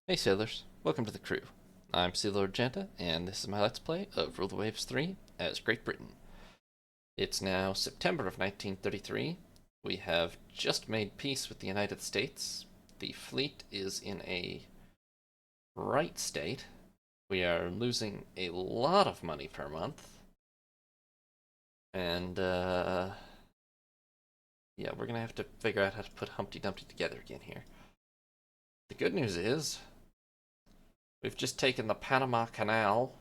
Hey sailors, welcome to the crew. I'm Sea Lord Janta, and this is my Let's Play of Rule the Waves 3 as Great Britain. It's now September of 1933. We have just made peace with the United States. The fleet is in a right state. We are losing a lot of money per month. And, yeah, we're gonna have to figure out how to put Humpty Dumpty together again here. The good news is, we've just taken the Panama Canal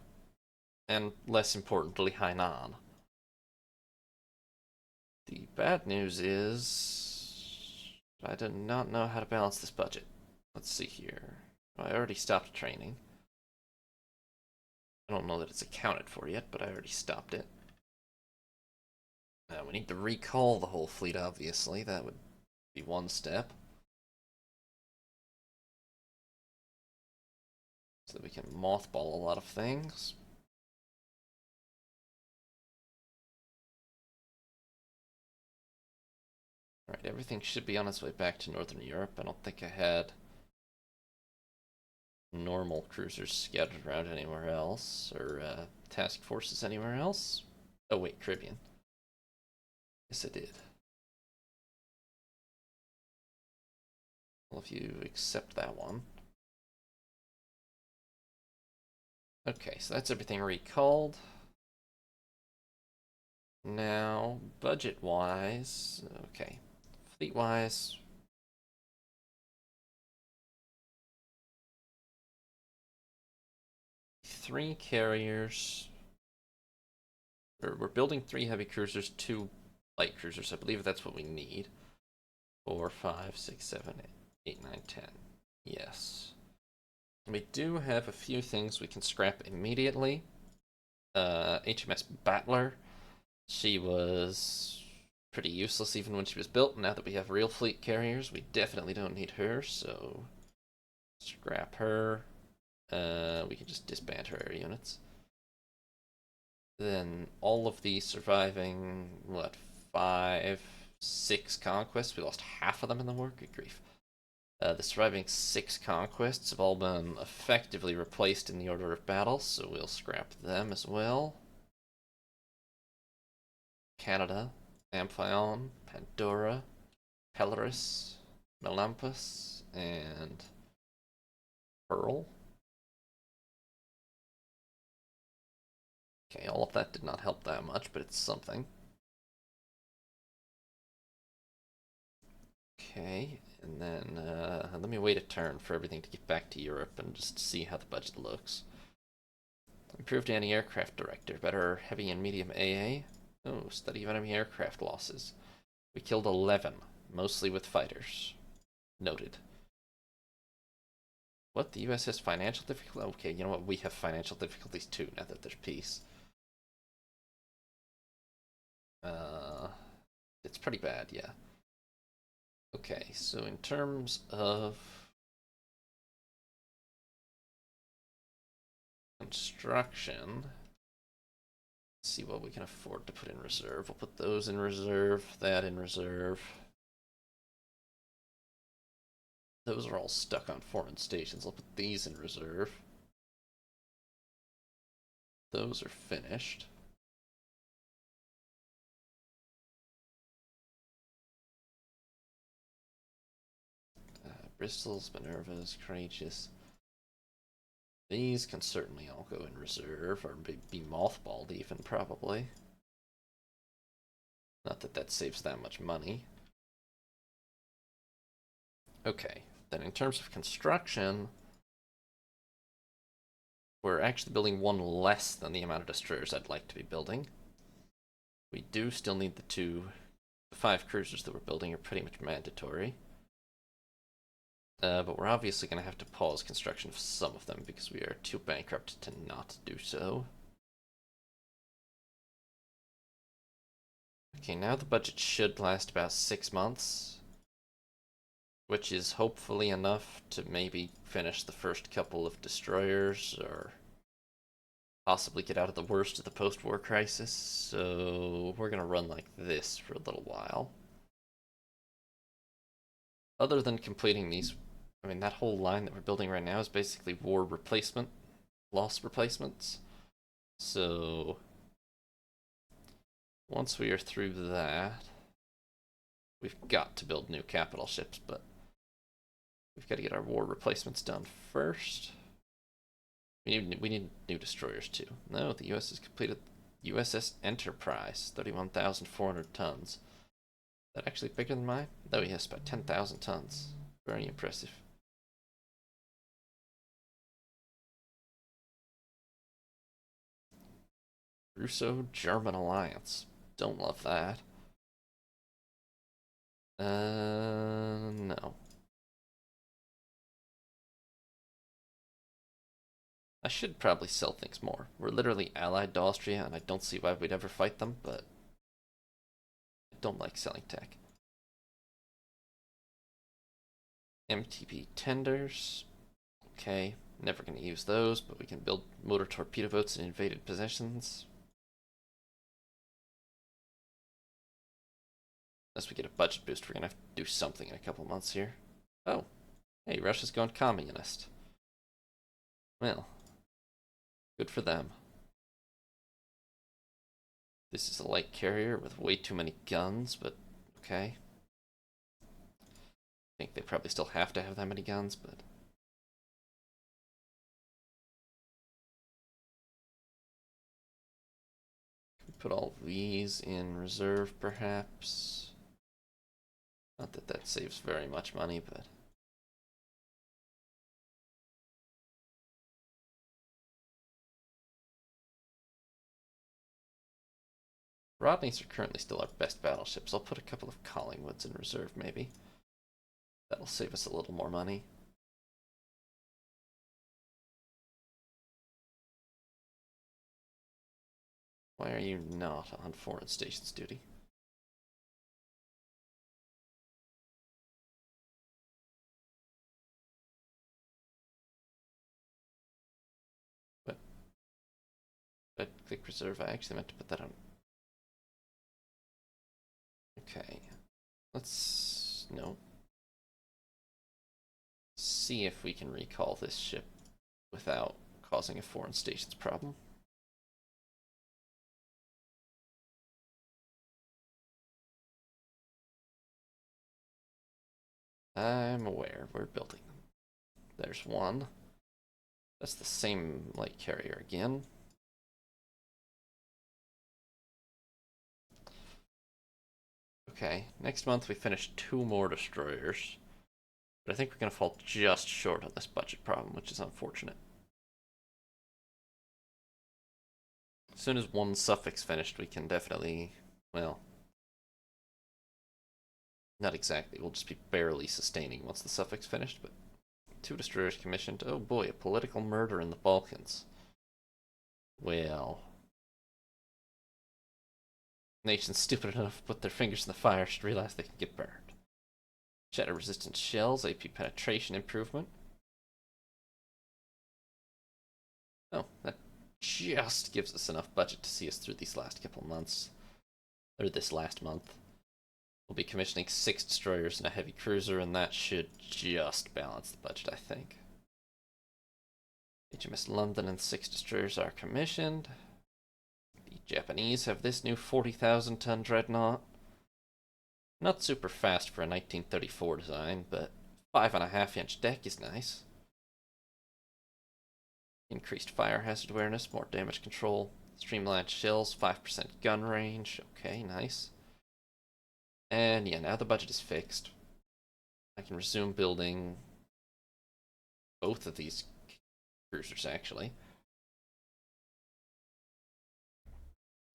and, less importantly, Hainan. The bad news is I do not know how to balance this budget. Let's see here. I already stopped training. I don't know that it's accounted for yet, but I already stopped it. We need to recall the whole fleet, obviously. That would be one step. So that we can mothball a lot of things. Alright, everything should be on its way back to Northern Europe. I don't think I had normal cruisers scattered around anywhere else, or task forces anywhere else. Oh wait, Caribbean. Yes, I did. Well, if you accept that one. Okay, so that's everything recalled. Now, budget-wise, okay. Fleet-wise, three carriers. We're building three heavy cruisers, two light cruisers. I believe that's what we need. 4, 5, 6, 7, 8, 9, 10. Yes. We do have a few things we can scrap immediately. HMS Battler. She was pretty useless even when she was built. Now that we have real fleet carriers, we definitely don't need her, so scrap her. We can just disband her air units. Then all of the surviving, what, 5, 6 conquests? We lost half of them in the war? Good grief. The surviving 6 conquests have all been effectively replaced in the order of battle, so we'll scrap them as well. Canada, Amphion, Pandora, Pelorus, Melampus, and Pearl. Okay, all of that did not help that much, but it's something. Okay, and then let me wait a turn for everything to get back to Europe and just see how the budget looks. Improved anti-aircraft director, better heavy and medium AA. Oh, study of enemy aircraft losses. We killed 11, mostly with fighters. Noted. What? The US has financial difficulties? Okay, you know what? We have financial difficulties too now that there's peace. It's pretty bad, yeah. Okay, so in terms of construction, let's see what we can afford to put in reserve. We'll put those in reserve, that in reserve. Those are all stuck on foreign stations. I'll put these in reserve. Those are finished. Bristol's, Minerva's, Courageous. These can certainly all go in reserve, or be mothballed even, probably. Not that that saves that much money. Okay, then in terms of construction, we're actually building one less than the amount of destroyers I'd like to be building. We do still need the 5 cruisers that we're building are pretty much mandatory. But we're obviously going to have to pause construction of some of them because we are too bankrupt to not do so. Okay, now the budget should last about 6 months, which is hopefully enough to maybe finish the first couple of destroyers or possibly get out of the worst of the post-war crisis. So we're going to run like this for a little while. Other than completing these I mean, that whole line that we're building right now is basically war replacement, loss replacements. So once we are through that, we've got to build new capital ships, but we've got to get our war replacements done first. We need new destroyers too. No, the U.S. has completed USS Enterprise, 31,400 tons. Is that actually bigger than mine? Oh yes, about 10,000 tons. Very impressive. Russo-German alliance. Don't love that. No. I should probably sell things more. We're literally allied to Austria, and I don't see why we'd ever fight them, but I don't like selling tech. MTP tenders. Okay, never going to use those, but we can build motor torpedo boats in invaded possessions. Unless we get a budget boost, we're going to have to do something in a couple months here. Oh, hey, Russia's gone communist. Well, good for them. This is a light carrier with way too many guns, but okay. I think they probably still have to have that many guns, but... Put all these in reserve, perhaps. Not that that saves very much money, but... Rodneys are currently still our best battleships. I'll put a couple of Collingwoods in reserve, maybe. That'll save us a little more money. Why are you not on foreign stations duty? But I click reserve. I actually meant to put that on. Okay. Let's see if we can recall this ship without causing a foreign stations problem. I'm aware. We're building them. There's one. That's the same light carrier again. Okay, next month we finish 2 more destroyers. But I think we're going to fall just short on this budget problem, which is unfortunate. As soon as one suffix finished, we can definitely, well, not exactly. We'll just be barely sustaining once the suffix finished, but 2 destroyers commissioned. Oh boy, a political murder in the Balkans. Well, nations stupid enough to put their fingers in the fire should realize they can get burned. Shatter resistant shells, AP penetration improvement. Oh, that just gives us enough budget to see us through these last couple months. Or this last month. We'll be commissioning 6 destroyers and a heavy cruiser, and that should just balance the budget, I think. HMS London and 6 destroyers are commissioned. The Japanese have this new 40,000 ton dreadnought. Not super fast for a 1934 design, but 5.5-inch deck is nice. Increased fire hazard awareness, more damage control, streamlined shells, 5% gun range. Okay, nice. And yeah, now the budget is fixed. I can resume building both of these cruisers, actually.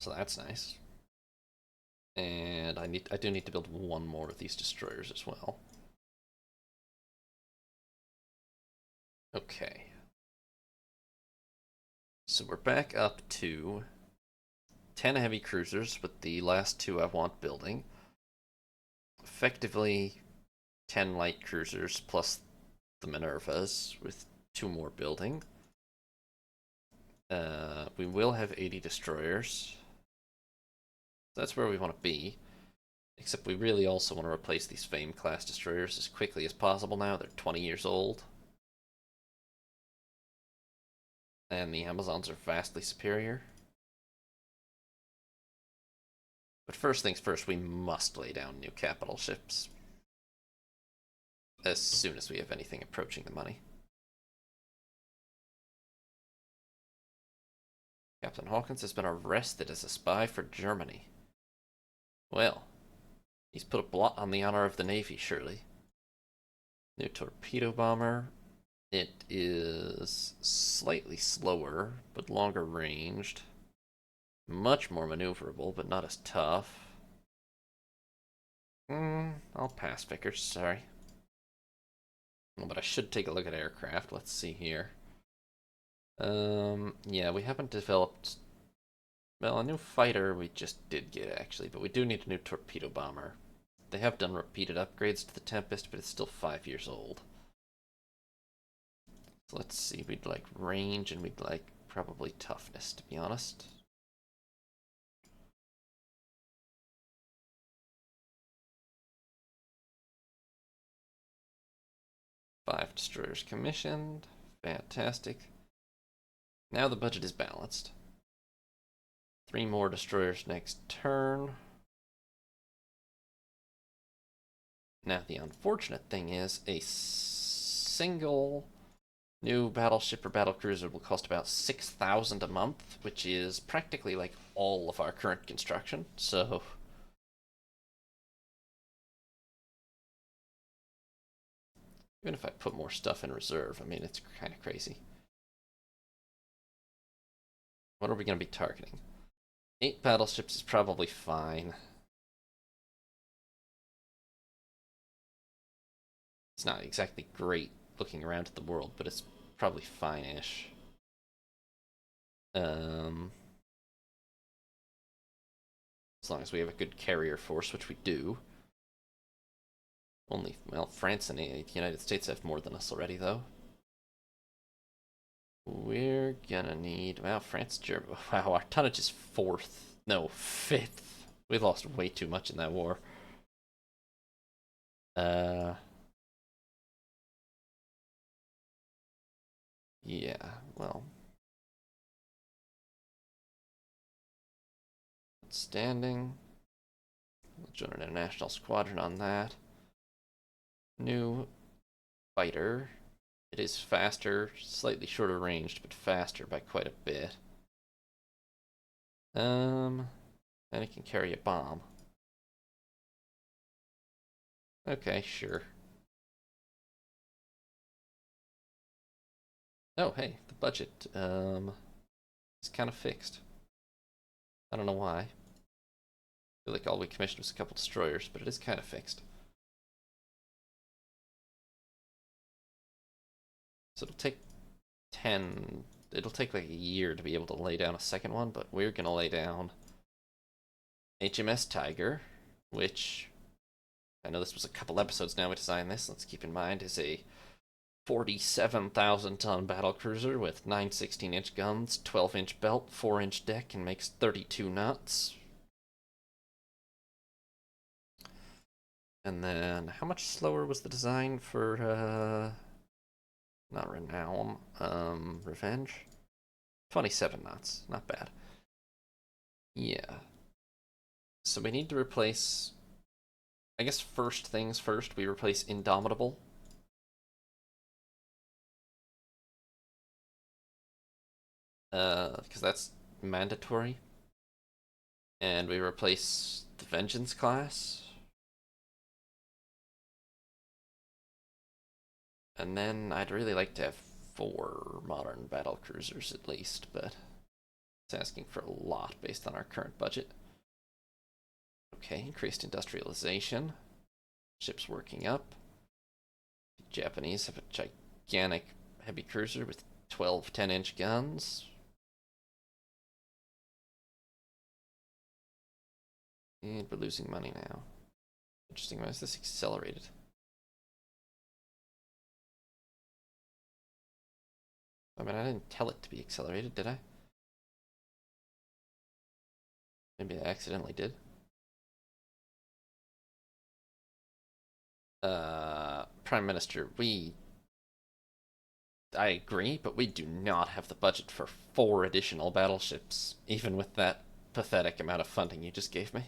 So that's nice. And I do need to build 1 more of these destroyers as well. Okay. So we're back up to 10 heavy cruisers, with the last 2 I want building. Effectively 10 light cruisers plus the Minervas, with 2 more building. We will have 80 destroyers. That's where we want to be. Except we really also want to replace these Fame-class destroyers as quickly as possible now. They're 20 years old. And the Amazons are vastly superior. But first things first, we must lay down new capital ships as soon as we have anything approaching the money. Captain Hawkins has been arrested as a spy for Germany. Well, he's put a blot on the honor of the Navy, surely. New torpedo bomber. It is slightly slower, but longer ranged. Much more maneuverable, but not as tough. I'll pass, Vickers, sorry. But I should take a look at aircraft. Let's see here. Yeah, we haven't developed... Well, a new fighter we just did get, actually, but we do need a new torpedo bomber. They have done repeated upgrades to the Tempest, but it's still 5 years old. So let's see, we'd like range, and we'd like probably toughness, to be honest. Five destroyers commissioned. Fantastic. Now the budget is balanced. 3 more destroyers next turn. Now the unfortunate thing is a single new battleship or battlecruiser will cost about 6,000 a month, which is practically like all of our current construction. So even if I put more stuff in reserve, I mean, it's kind of crazy. What are we going to be targeting? 8 battleships is probably fine. It's not exactly great looking around at the world, but it's probably fine-ish. As long as we have a good carrier force, which we do. Only, well, France and the United States have more than us already, though. We're gonna need... Wow, France, Germany... Wow, our tonnage is 4th. No, 5th. We lost way too much in that war. Yeah, well... Outstanding. We'll join an international squadron on that. New fighter. It is faster, slightly shorter ranged, but faster by quite a bit. And it can carry a bomb. Okay, sure. Oh, hey, the budget, is kind of fixed. I don't know why. I feel like all we commissioned was a couple destroyers, but it is kind of fixed. So it'll take 10... It'll take like a year to be able to lay down a second one, but we're gonna lay down HMS Tiger, which... I know this was a couple episodes now we designed this, let's keep in mind, is a 47,000-ton battlecruiser with 9 16-inch guns, 12-inch belt, 4-inch deck, and makes 32 knots. And then, how much slower was the design for, not Renown, Revenge? 27 knots, not bad. Yeah. So we need to replace... I guess first things first, we replace Indomitable. Because that's mandatory. And we replace the Vengeance class. And then I'd really like to have 4 modern battle cruisers at least, but it's asking for a lot based on our current budget. Okay, increased industrialization. Ships working up. The Japanese have a gigantic heavy cruiser with 12 10-inch guns. And we're losing money now. Interesting, why is this accelerated? I mean, I didn't tell it to be accelerated, did I? Maybe I accidentally did. Prime Minister, I agree, but we do not have the budget for 4 additional battleships, even with that pathetic amount of funding you just gave me.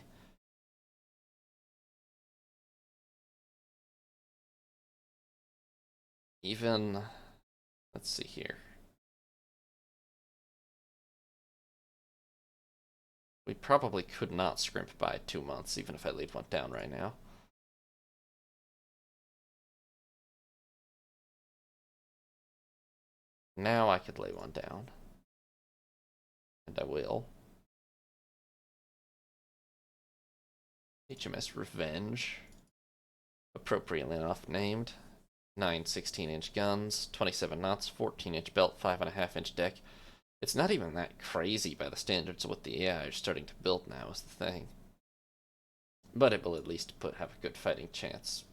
Even, let's see here. We probably could not scrimp by 2 months, even if I laid one down right now. Now I could lay one down. And I will. HMS Revenge. Appropriately enough named. 9 16-inch guns, 27 knots, 14-inch belt, 5.5-inch deck. It's not even that crazy by the standards of what the AI are starting to build now is the thing. But it will at least have a good fighting chance.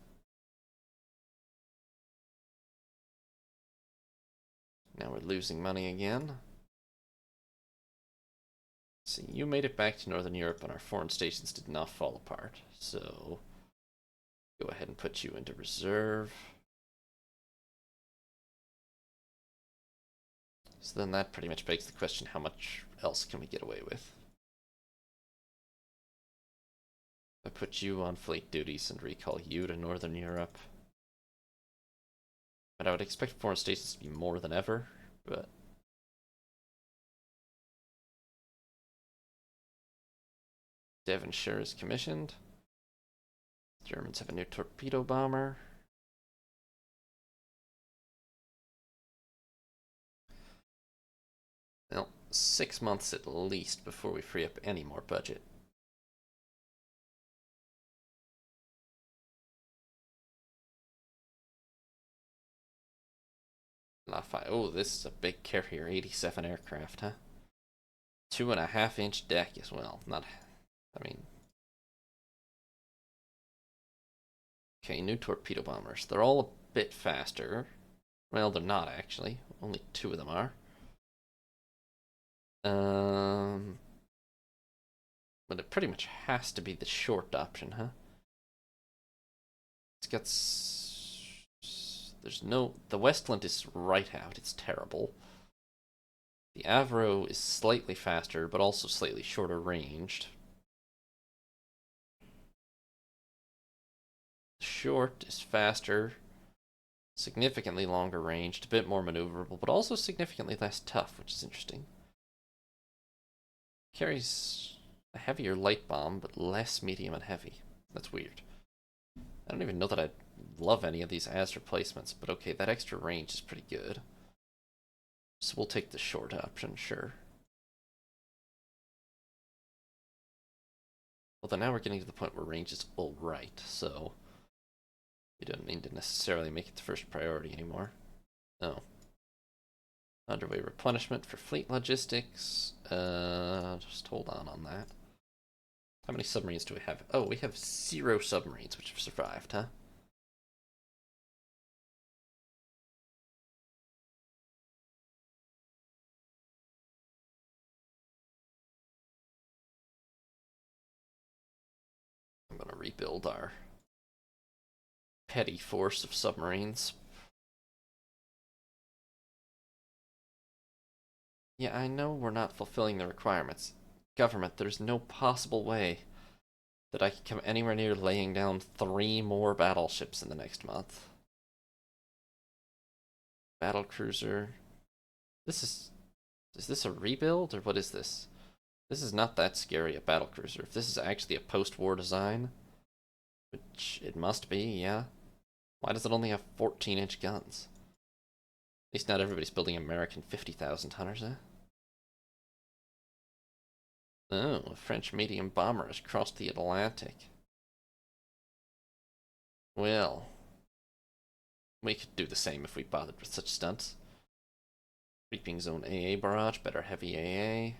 Now we're losing money again. See, you made it back to Northern Europe and our foreign stations did not fall apart. So, go ahead and put you into reserve. So then that pretty much begs the question, how much else can we get away with? I put you on fleet duties and recall you to Northern Europe. But I would expect foreign stations to be more than ever, but... Devonshire is commissioned. Germans have a new torpedo bomber. Well, 6 months at least before we free up any more budget. Lafayette. Oh, this is a big carrier, 87 aircraft, huh? 2.5-inch deck as well. Not, I mean... Okay, new torpedo bombers. They're all a bit faster. Well, they're not actually. Only 2 of them are. But it pretty much has to be the short option, huh? It's got... There's no... The Westland is right out. It's terrible. The Avro is slightly faster, but also slightly shorter ranged. Short is faster, significantly longer ranged, a bit more maneuverable, but also significantly less tough, which is interesting. Carries a heavier light bomb, but less medium and heavy. That's weird. I don't even know that I love any of these as replacements, but okay, that extra range is pretty good. So we'll take the short option, sure. Although now we're getting to the point where range is alright, so we don't need to necessarily make it the first priority anymore. No. Underway replenishment for fleet logistics. Just hold on that. How many submarines do we have? Oh, we have 0 submarines which have survived, huh? I'm gonna rebuild our petty force of submarines. Yeah, I know we're not fulfilling the requirements. Government, there's no possible way that I can come anywhere near laying down 3 more battleships in the next month. Battlecruiser. Is this a rebuild, or what is this? This is not that scary, a battlecruiser. If this is actually a post-war design, which it must be, yeah. Why does it only have 14-inch guns? At least not everybody's building American 50,000 tonners, eh? Oh, a French medium bomber has crossed the Atlantic. Well, we could do the same if we bothered with such stunts. Reaping Zone AA barrage, better heavy AA.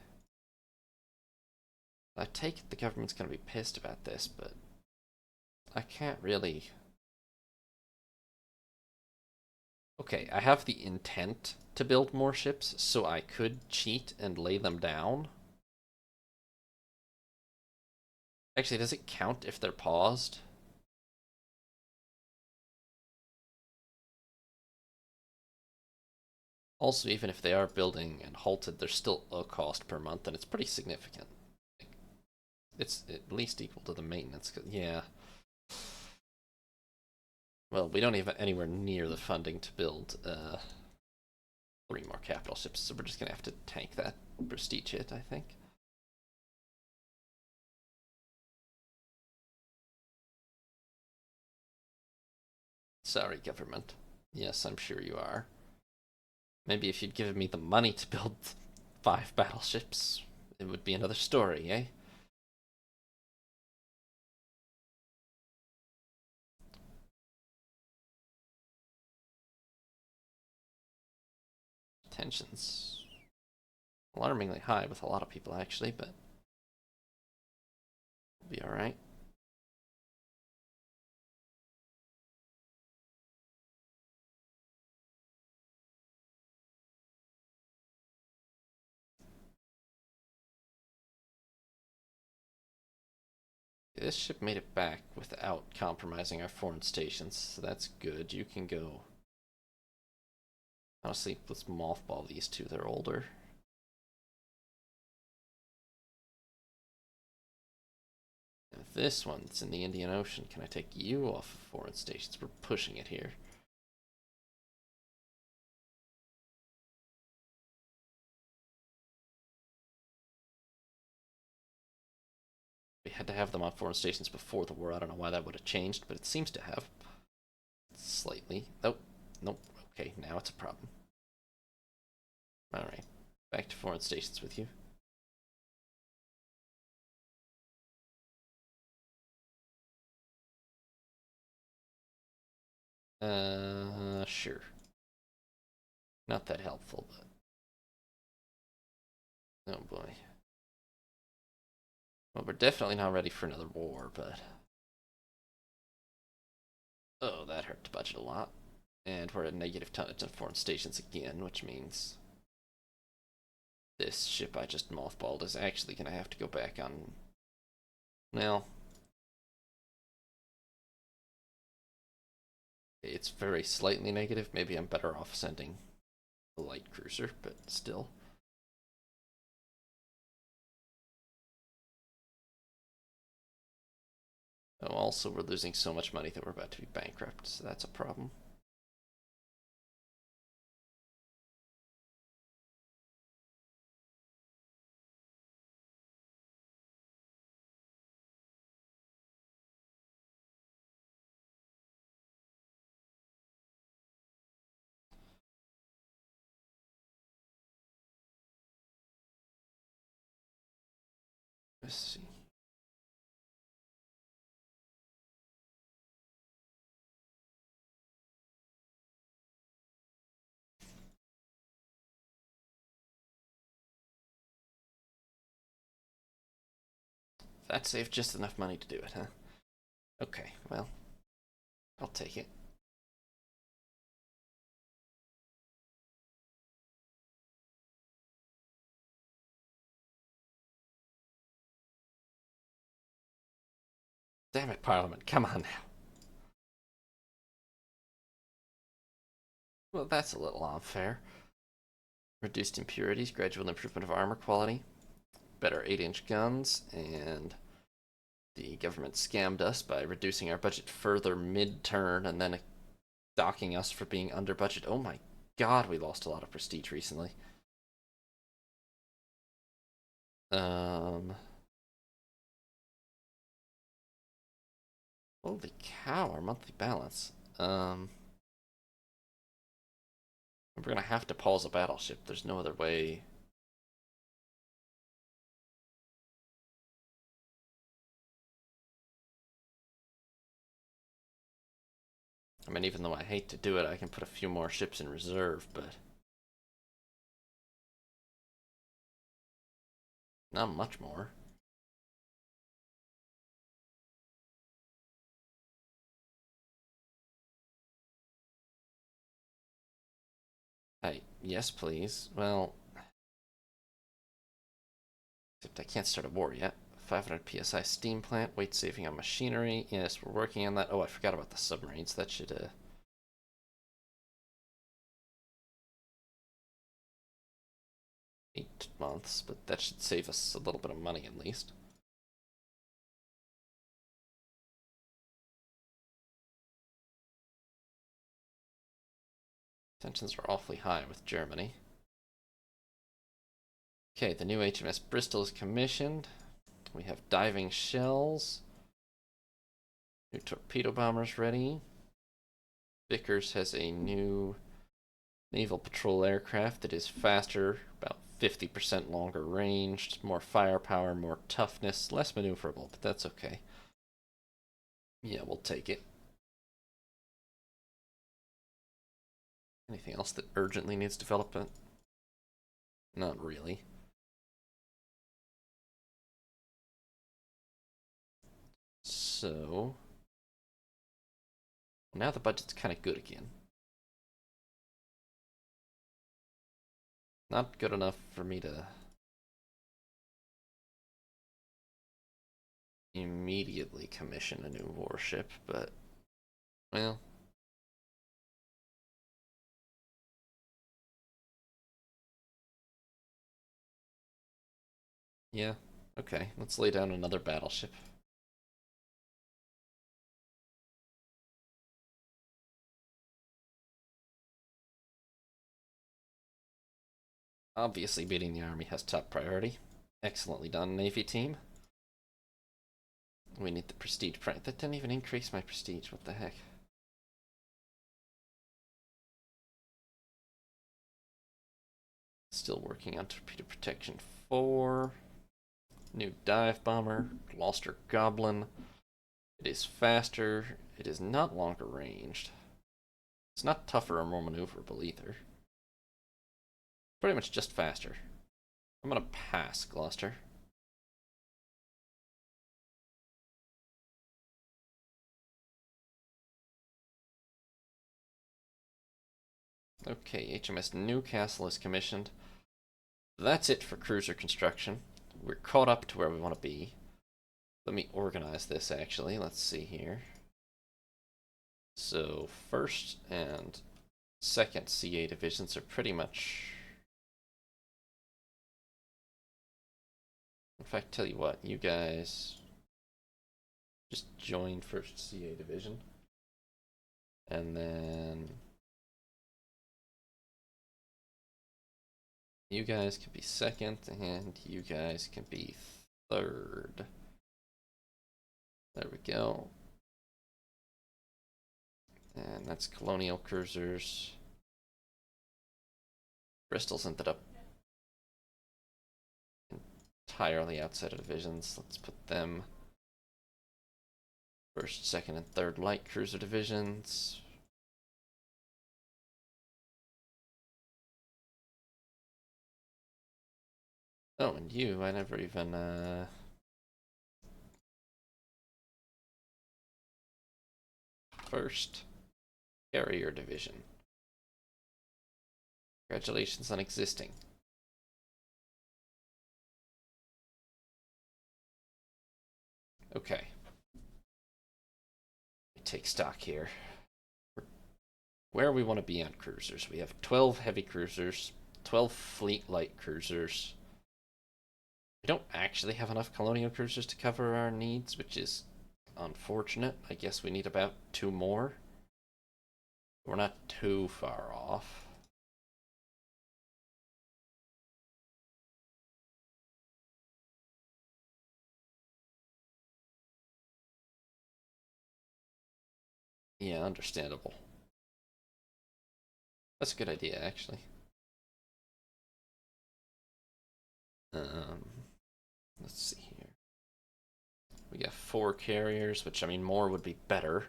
I take it the government's gonna be pissed about this, but I can't really... Okay, I have the intent to build more ships, so I could cheat and lay them down. Actually, does it count if they're paused? Also, even if they are building and halted, there's still a cost per month, and it's pretty significant. It's at least equal to the maintenance. Yeah. Well, we don't have anywhere near the funding to build 3 more capital ships, so we're just gonna have to tank that prestige hit, I think. Sorry, government. Yes, I'm sure you are. Maybe if you'd given me the money to build 5 battleships, it would be another story, eh? Tensions alarmingly high with a lot of people, actually, but we'll be alright. This ship made it back without compromising our foreign stations, so that's good. You can go. Honestly, let's mothball these two. They're older. And this one that's in the Indian Ocean, can I take you off of foreign stations? We're pushing it here. We had to have them on foreign stations before the war. I don't know why that would have changed, but it seems to have. Slightly. Nope. Nope. Okay, now it's a problem. Alright. Back to foreign stations with you. Sure. Not that helpful, but. Oh boy. Well, we're definitely not ready for another war, but. Oh, that hurt the budget a lot. And we're at negative tonnage on foreign stations again, which means this ship I just mothballed is actually going to have to go back on. Well, it's very slightly negative. Maybe I'm better off sending a light cruiser, but still. Oh, also, we're losing so much money that we're about to be bankrupt, so that's a problem. Let's see. That saved just enough money to do it, huh? Okay, well, I'll take it. Damn it, Parliament, come on now. Well, that's a little unfair. Reduced impurities, gradual improvement of armor quality, better 8-inch guns, and the government scammed us by reducing our budget further mid-turn and then docking us for being under budget. Oh my god, we lost a lot of prestige recently. Holy cow, our monthly balance. We're gonna have to pause a battleship. There's no other way. I mean, even though I hate to do it, I can put a few more ships in reserve, but not much more. Hey, yes, please. Well, except I can't start a war yet. 500 psi steam plant, weight saving on machinery. Yes, we're working on that. Oh, I forgot about the submarines. That should 8 months, but that should save us a little bit of money at least. Tensions are awfully high with Germany. Okay, the new HMS Bristol is commissioned. We have diving shells. New torpedo bombers ready. Vickers has a new naval patrol aircraft that is faster, about 50% longer range, more firepower, more toughness, less maneuverable, but that's okay. Yeah, we'll take it. Anything else that urgently needs development? Not really. So now the budget's kind of good again. Not good enough for me to immediately commission a new warship, but, well, yeah, okay, let's lay down another battleship. Obviously, beating the army has top priority. Excellently done, Navy team. We need the prestige price. That didn't even increase my prestige. What the heck? Still working on torpedo protection 4. New dive bomber, Gloucester Goblin. It is faster. It is not longer ranged. It's not tougher or more maneuverable either. Pretty much just faster. I'm gonna pass, Gloucester. Okay, HMS Newcastle is commissioned. That's it for cruiser construction. We're caught up to where we want to be. Let me organize this actually. Let's see here. So, first and second CA divisions are pretty much. In fact, tell you what, you guys just join first CA division. And then you guys can be second, and you guys can be third. There we go. And that's colonial cruisers. Bristol's ended up entirely outside of divisions. Let's put them first, second, and third light cruiser divisions. Oh, and you, I never even, first carrier division. Congratulations on existing. Okay. Take stock here. Where we want to be on cruisers. We have 12 heavy cruisers, 12 fleet light cruisers. We don't actually have enough colonial cruisers to cover our needs, which is unfortunate. I guess we need about 2 more. We're not too far off. Yeah, understandable. That's a good idea, actually. Um, let's see here. We got 4 carriers, which, I mean, more would be better.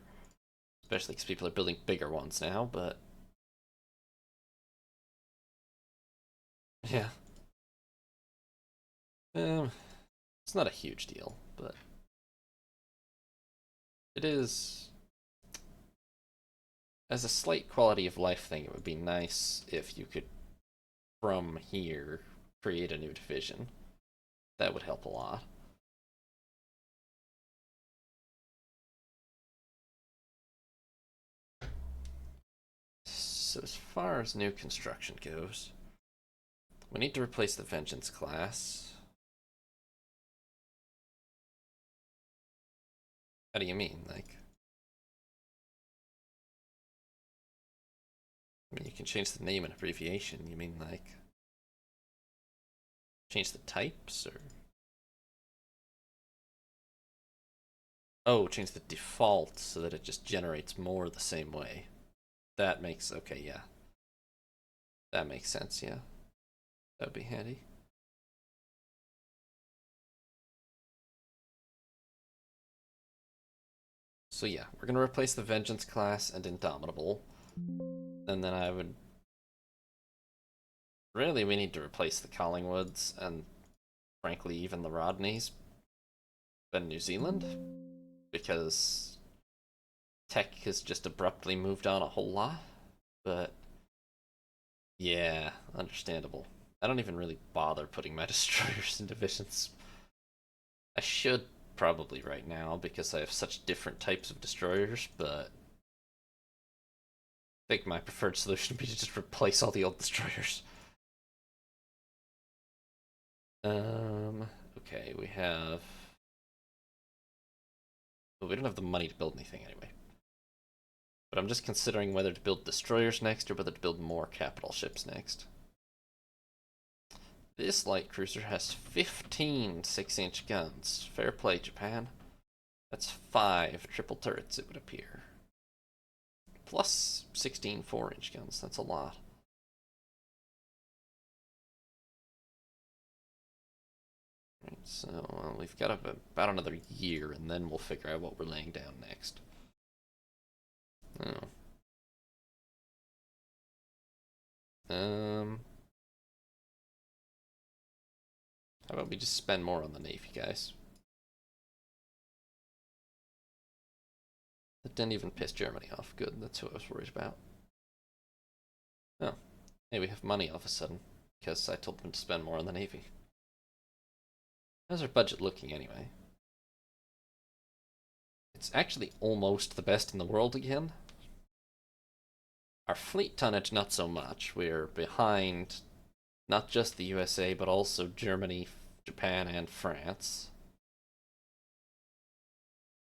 Especially because people are building bigger ones now, but... Yeah. It's not a huge deal, but... It is... As a slight quality of life thing, it would be nice if you could, from here, create a new division. That would help a lot. So as far as new construction goes, We need to replace the Vengeance class. How do you mean? Like, I mean, you can change the name and abbreviation. You mean like change the types or? Oh, change the default so that it just generates more the same way. That makes, okay, yeah. That makes sense, yeah. That'd be handy. So yeah, we're gonna replace the Vengeance class and Indomitable. And then I would... Really, we need to replace the Collingwoods and, frankly, even the Rodneys and New Zealand. Because tech has just abruptly moved on a whole lot. But yeah, understandable. I don't even really bother putting my destroyers in divisions. I should probably right now because I have such different types of destroyers, but I think my preferred solution would be to just replace all the old destroyers. Okay, we have... Well, we don't have the money to build anything anyway. But I'm just considering whether to build destroyers next or whether to build more capital ships next. This light cruiser has 15 6-inch guns. Fair play, Japan. That's 5 triple turrets, it would appear. Plus 16 4-inch guns. That's a lot. Right, so we've got about another year, and then we'll figure out what we're laying down next. Oh. How about we just spend more on the Navy, guys? That didn't even piss Germany off. Good, that's what I was worried about. Oh. Hey, we have money all of a sudden, because I told them to spend more on the Navy. How's our budget looking anyway? It's actually almost the best in the world again. Our fleet tonnage, not so much. We're behind not just the USA, but also Germany, Japan, and France.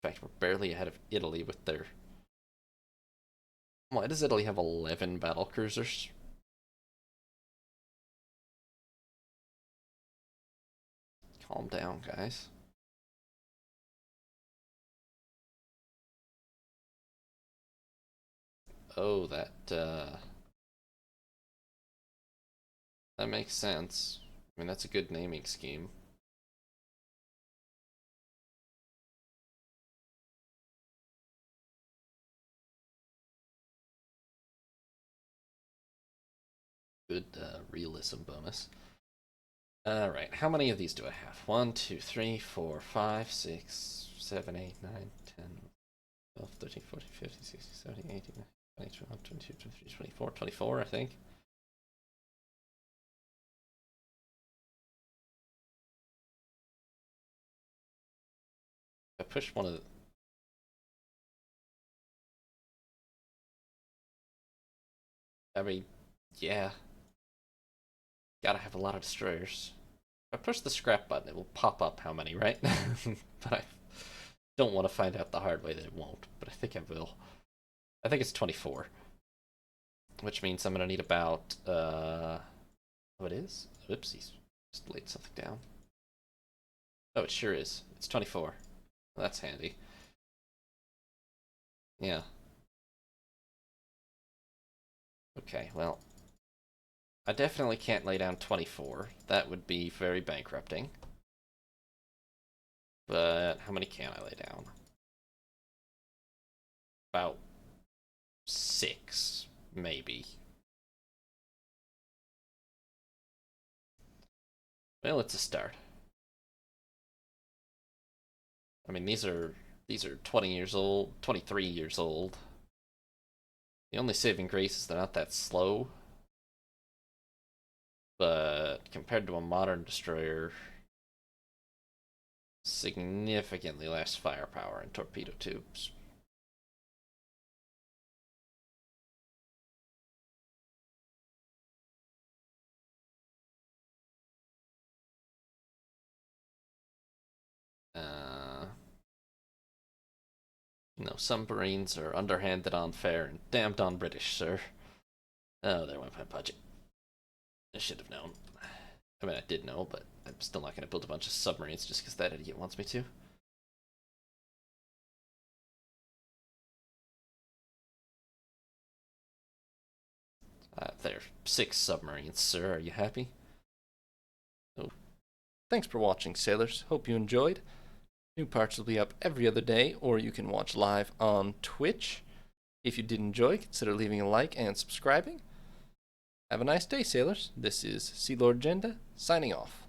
In fact, we're barely ahead of Italy with their... Why does Italy have 11 battle cruisers? Calm down, guys. Oh, that makes sense. I mean, that's a good naming scheme. Good realism bonus. Alright, how many of these do I have? 1, 2, 3, 4, 5, 6, 7, 8, 9, 10, 12, 13, 14, 15, 16, 17, 18, 19, 20, 21, 22, 23, 24, 24, I think. I push one of the... I mean, yeah. Gotta have a lot of destroyers. If I push the scrap button, it will pop up how many, right? But I don't want to find out the hard way that it won't, but I think I will. I think it's 24. Which means I'm gonna need about, oh, it is? Oopsies. Just laid something down. Oh, it sure is. It's 24. Well, that's handy. Yeah. Okay, well, I definitely can't lay down 24. That would be very bankrupting. But how many can I lay down? About 6, maybe. Well, it's a start. I mean, these are 20 years old, 23 years old. The only saving grace is they're not that slow. But compared to a modern destroyer, significantly less firepower and torpedo tubes. No, some Marines are underhanded, unfair, and damned on British, sir. Oh, there went my budget. I should have known. I mean, I did know, but I'm still not going to build a bunch of submarines just because that idiot wants me to. There, 6 submarines, sir. Are you happy? Oh. Thanks for watching, sailors. Hope you enjoyed. New parts will be up every other day, or you can watch live on Twitch. If you did enjoy, consider leaving a like and subscribing. Have a nice day, sailors. This is Sea Lord Agenda, signing off.